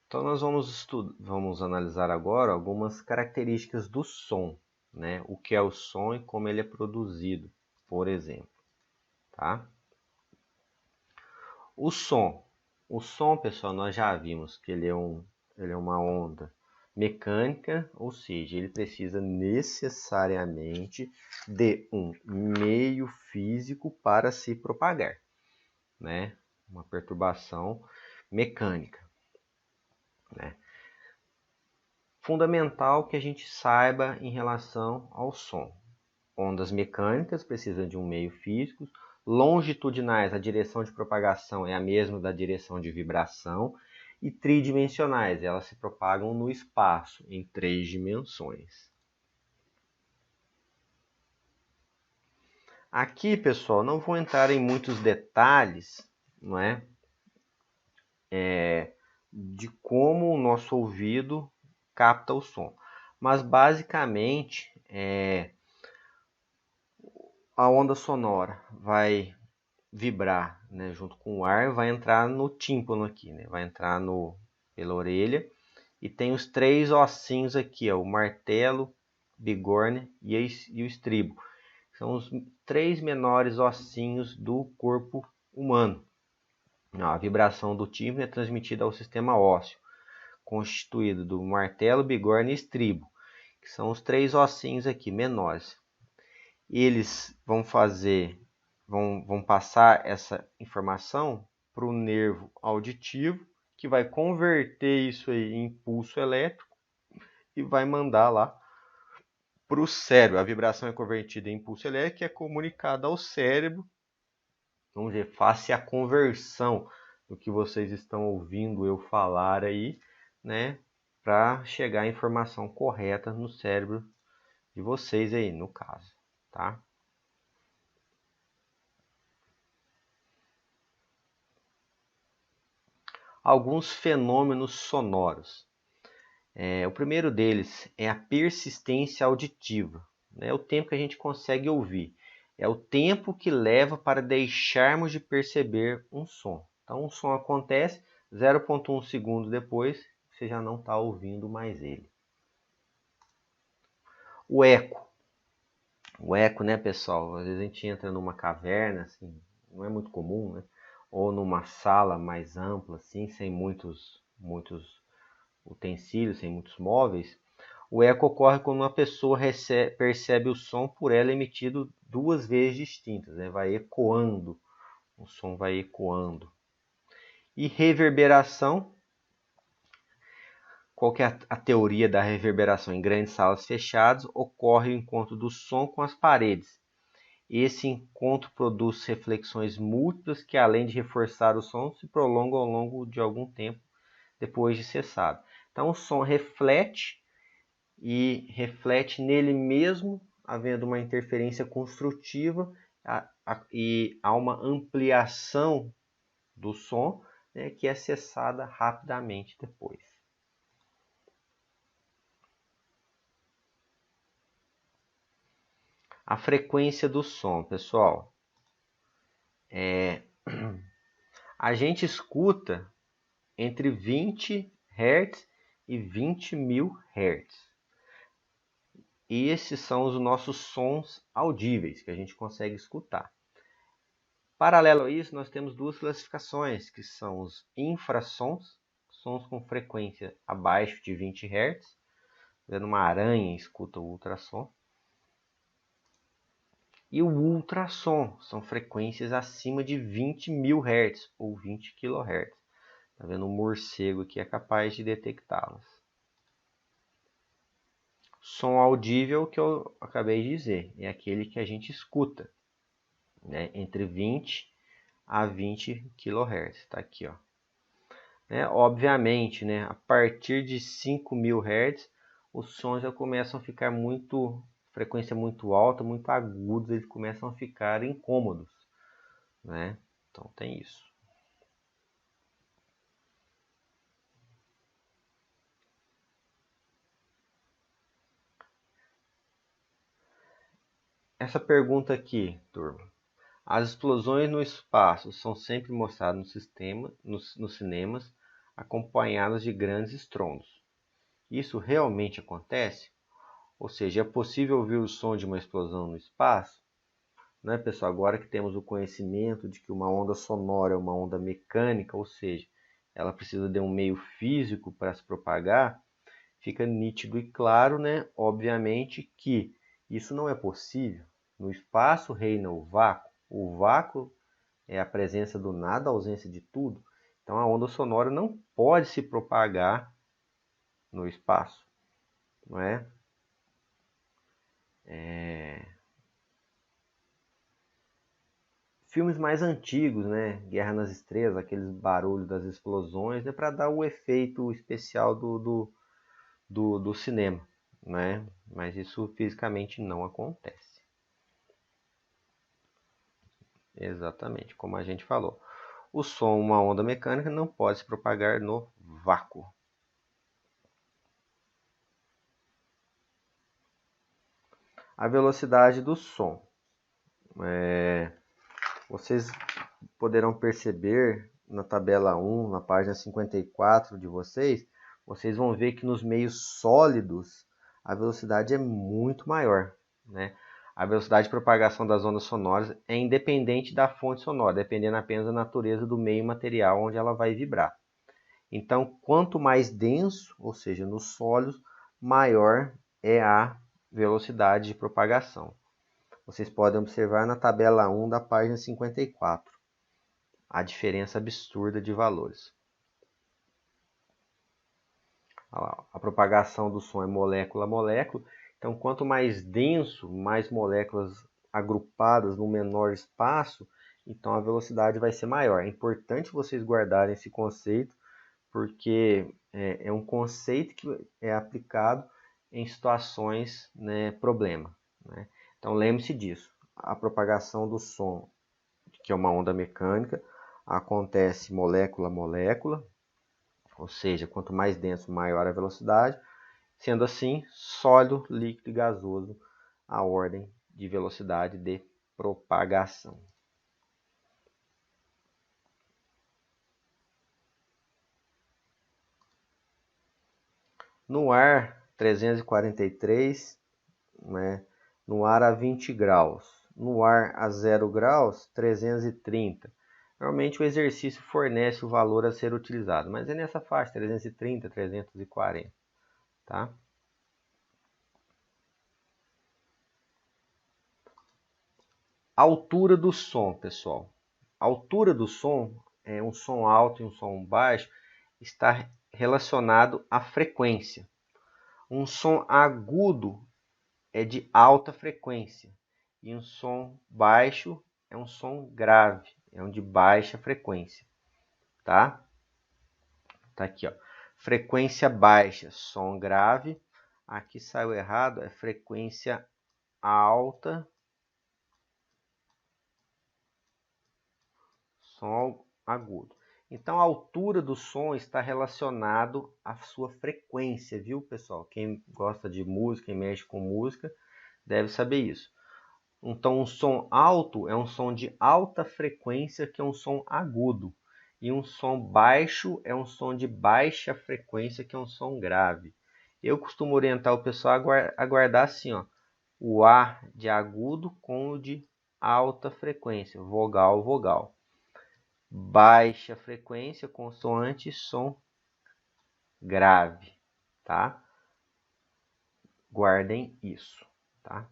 Então nós vamos analisar agora algumas características do som, né? O que é o som e como ele é produzido, por exemplo, tá? O som, pessoal, nós já vimos que ele é uma onda mecânica, ou seja, ele precisa necessariamente de um meio físico para se propagar, né? Uma perturbação mecânica, né? Fundamental que a gente saiba em relação ao som. Ondas mecânicas precisam de um meio físico. Longitudinais, a direção de propagação é a mesma da direção de vibração. E tridimensionais, elas se propagam no espaço, em 3 dimensões. Aqui, pessoal, não vou entrar em muitos detalhes, não é? De como o nosso ouvido capta o som. Mas, basicamente, a onda sonora vai vibrar, né, junto com o ar, vai entrar no tímpano aqui, né, vai entrar pela orelha. E tem os 3 ossinhos aqui, ó, o martelo, bigorna e o estribo. São os 3 menores ossinhos do corpo humano. A vibração do tímpano é transmitida ao sistema ósseo, constituído do martelo, bigorna e estribo, que são os 3 ossinhos aqui menores. Eles vão passar essa informação para o nervo auditivo, que vai converter isso aí em impulso elétrico e vai mandar lá para o cérebro. A vibração é convertida em impulso elétrico e é comunicada ao cérebro. Vamos dizer, faça a conversão do que vocês estão ouvindo eu falar aí, né, para chegar a informação correta no cérebro de vocês aí, no caso, tá? Alguns fenômenos sonoros. O primeiro deles é a persistência auditiva, né? É o tempo que a gente consegue ouvir. É o tempo que leva para deixarmos de perceber um som. Então, um som acontece, 0,1 segundo depois, você já não está ouvindo mais ele. O eco. O eco, né, pessoal? Às vezes a gente entra numa caverna, assim, não é muito comum, né? Ou numa sala mais ampla, assim, sem muitos utensílios, sem muitos móveis. O eco ocorre quando uma pessoa percebe o som por ela emitido 2 vezes distintas, né? Vai ecoando, o som vai ecoando. E reverberação, qual que é a teoria da reverberação? Em grandes salas fechadas, ocorre o encontro do som com as paredes. Esse encontro produz reflexões múltiplas que, além de reforçar o som, se prolongam ao longo de algum tempo depois de cessado. Então, o som reflete e reflete nele mesmo, havendo uma interferência construtiva e há uma ampliação do som, né, que é cessada rapidamente depois. A frequência do som, pessoal, a gente escuta entre 20 Hz e 20.000 Hz. E esses são os nossos sons audíveis que a gente consegue escutar. Paralelo a isso, nós temos 2 classificações, que são os infrassons, sons com frequência abaixo de 20 Hz. Vendo uma aranha, escuta o ultrassom. E o ultrassom, são frequências acima de 20.000 Hz ou 20 kHz. Está vendo um morcego aqui é capaz de detectá-las. Som audível, que eu acabei de dizer, é aquele que a gente escuta, né, entre 20 a 20 kHz. Está aqui, ó. Né? Obviamente, né, a partir de 5.000 Hz, os sons já começam a ficar frequência muito alta, muito agudos, eles começam a ficar incômodos, né? Então tem isso. Essa pergunta aqui, turma. As explosões no espaço são sempre mostradas nos cinemas. acompanhadas de grandes estrondos. Isso realmente acontece? Ou seja, é possível ouvir o som de uma explosão no espaço? Né, pessoal? Agora que temos o conhecimento de que uma onda sonora é uma onda mecânica, ou seja, ela precisa de um meio físico para se propagar, fica nítido e claro, né, obviamente, que isso não é possível. No espaço reina o vácuo. O vácuo é a presença do nada, a ausência de tudo. Então a onda sonora não pode se propagar no espaço, não é? Filmes mais antigos, né? Guerra nas Estrelas, aqueles barulhos das explosões, né? Para dar o efeito especial do cinema, né? Mas isso fisicamente não acontece. Exatamente, como a gente falou. O som, uma onda mecânica, não pode se propagar no vácuo. A velocidade do som. Vocês poderão perceber na tabela 1, na página 54 de vocês, vocês vão ver que nos meios sólidos a velocidade é muito maior, né? A velocidade de propagação das ondas sonoras é independente da fonte sonora, dependendo apenas da natureza do meio material onde ela vai vibrar. Então, quanto mais denso, ou seja, nos sólidos, maior é a velocidade de propagação. Vocês podem observar na tabela 1 da página 54 a diferença absurda de valores. A propagação do som é molécula a molécula, então quanto mais denso, mais moléculas agrupadas no menor espaço, então a velocidade vai ser maior. É importante vocês guardarem esse conceito, porque é um conceito que é aplicado em situações, né, problema, né? Então lembre-se disso. A propagação do som, que é uma onda mecânica, acontece molécula a molécula, ou seja, quanto mais denso, maior a velocidade. Sendo assim, sólido, líquido e gasoso, a ordem de velocidade de propagação. No ar, 343, né? No ar a 20 graus. No ar a 0 graus, 330. Normalmente o exercício fornece o valor a ser utilizado, mas é nessa faixa, 330, 340, tá? Altura do som, pessoal. A altura do som, é um som alto e um som baixo, está relacionado à frequência. Um som agudo é de alta frequência e um som baixo é um som grave, é um de baixa frequência, tá? Tá aqui, ó. Frequência baixa, som grave. Aqui saiu errado, é frequência alta, som agudo. Então a altura do som está relacionado à sua frequência, viu, pessoal? Quem gosta de música, quem mexe com música, deve saber isso. Então um som alto é um som de alta frequência, que é um som agudo. E um som baixo é um som de baixa frequência, que é um som grave. Eu costumo orientar o pessoal a guardar assim, ó, o A de agudo com o de alta frequência, vogal, vogal. Baixa frequência, consoante, som grave, tá? Guardem isso, tá?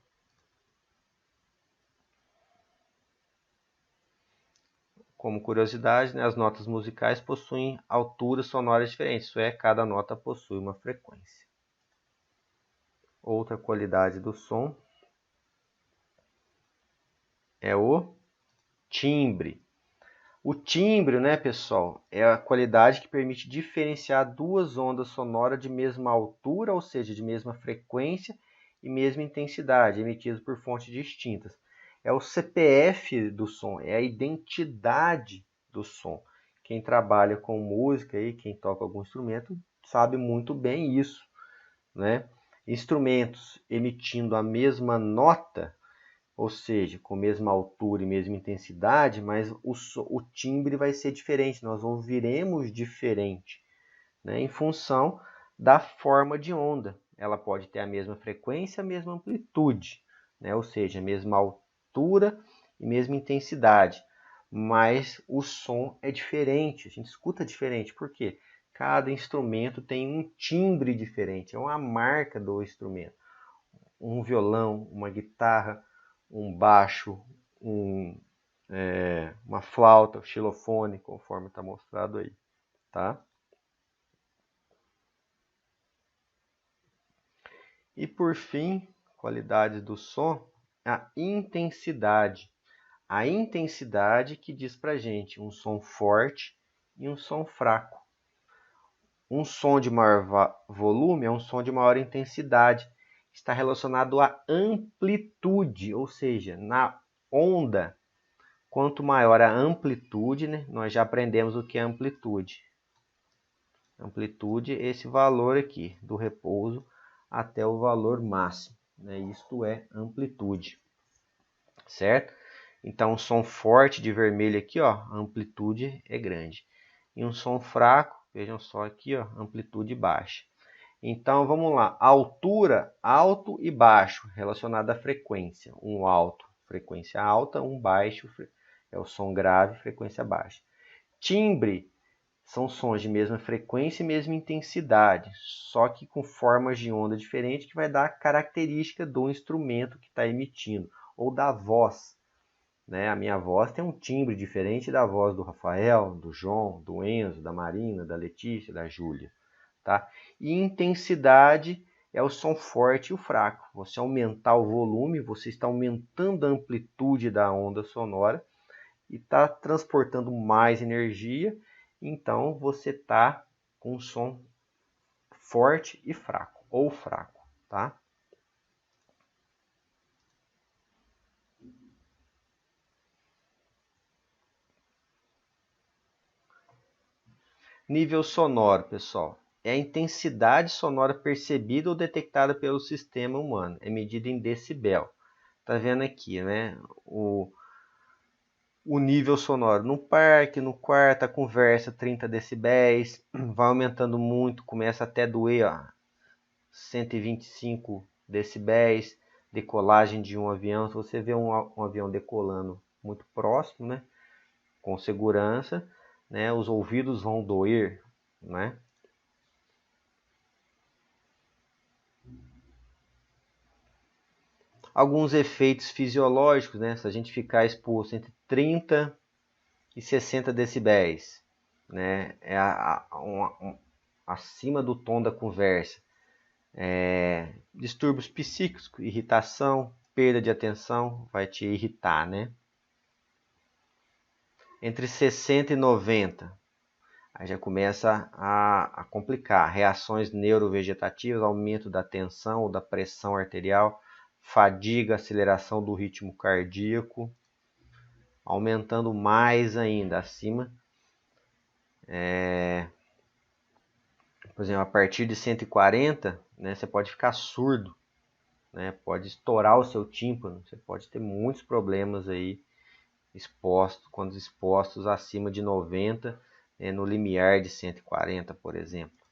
Como curiosidade, né, as notas musicais possuem alturas sonoras diferentes, isso é, cada nota possui uma frequência. Outra qualidade do som é o timbre. O timbre, né, pessoal, é a qualidade que permite diferenciar duas ondas sonoras de mesma altura, ou seja, de mesma frequência e mesma intensidade, emitidas por fontes distintas. É o CPF do som, é a identidade do som. Quem trabalha com música e quem toca algum instrumento sabe muito bem isso, né? Instrumentos emitindo a mesma nota, ou seja, com a mesma altura e mesma intensidade, mas o timbre vai ser diferente, nós ouviremos diferente, né, em função da forma de onda. Ela pode ter a mesma frequência, a mesma amplitude, né, ou seja, a mesma altura e mesma intensidade, mas o som é diferente, a gente escuta diferente. Por quê? Cada instrumento tem um timbre diferente, é uma marca do instrumento. Um violão, uma guitarra, um baixo, uma flauta, xilofone, conforme está mostrado aí, tá? E por fim, qualidades do som, a intensidade. A intensidade que diz pra gente um som forte e um som fraco. Um som de maior volume é um som de maior intensidade. Está relacionado à amplitude, ou seja, na onda. Quanto maior a amplitude, né, nós já aprendemos o que é amplitude. Amplitude é esse valor aqui, do repouso até o valor máximo, né? Isto é amplitude, certo? Então, um som forte de vermelho aqui, ó, a amplitude é grande. E um som fraco, vejam só aqui, ó, amplitude baixa. Então, vamos lá. Altura, alto e baixo, relacionado à frequência. Um alto, frequência alta, um baixo, é o som grave, frequência baixa. Timbre, são sons de mesma frequência e mesma intensidade, só que com formas de onda diferentes, que vai dar a característica do instrumento que está emitindo, ou da voz. Né? A minha voz tem um timbre diferente da voz do Rafael, do João, do Enzo, da Marina, da Letícia, da Júlia. Tá? E intensidade é o som forte e o fraco. Você aumentar o volume, você está aumentando a amplitude da onda sonora e está transportando mais energia, então você está com um som forte e fraco, ou fraco, tá? Nível sonoro, pessoal, é a intensidade sonora percebida ou detectada pelo sistema humano, é medida em decibel. Tá vendo aqui, né? O nível sonoro no parque, no quarto, a conversa 30 decibéis, vai aumentando muito, começa até doer, ó, 125 decibéis, decolagem de um avião. Se você vê um avião decolando muito próximo, né, com segurança, né, os ouvidos vão doer, né? Alguns efeitos fisiológicos, né, se a gente ficar exposto entre 30 e 60 decibéis, né, é acima do tom da conversa. Distúrbios psíquicos, irritação, perda de atenção, vai te irritar, né? Entre 60 e 90, aí já começa a complicar. Reações neurovegetativas, aumento da tensão ou da pressão arterial, fadiga, aceleração do ritmo cardíaco, aumentando mais ainda acima. Por exemplo, a partir de 140, né, você pode ficar surdo, né, pode estourar o seu tímpano, você pode ter muitos problemas aí quando expostos acima de 90, né, no limiar de 140, por exemplo.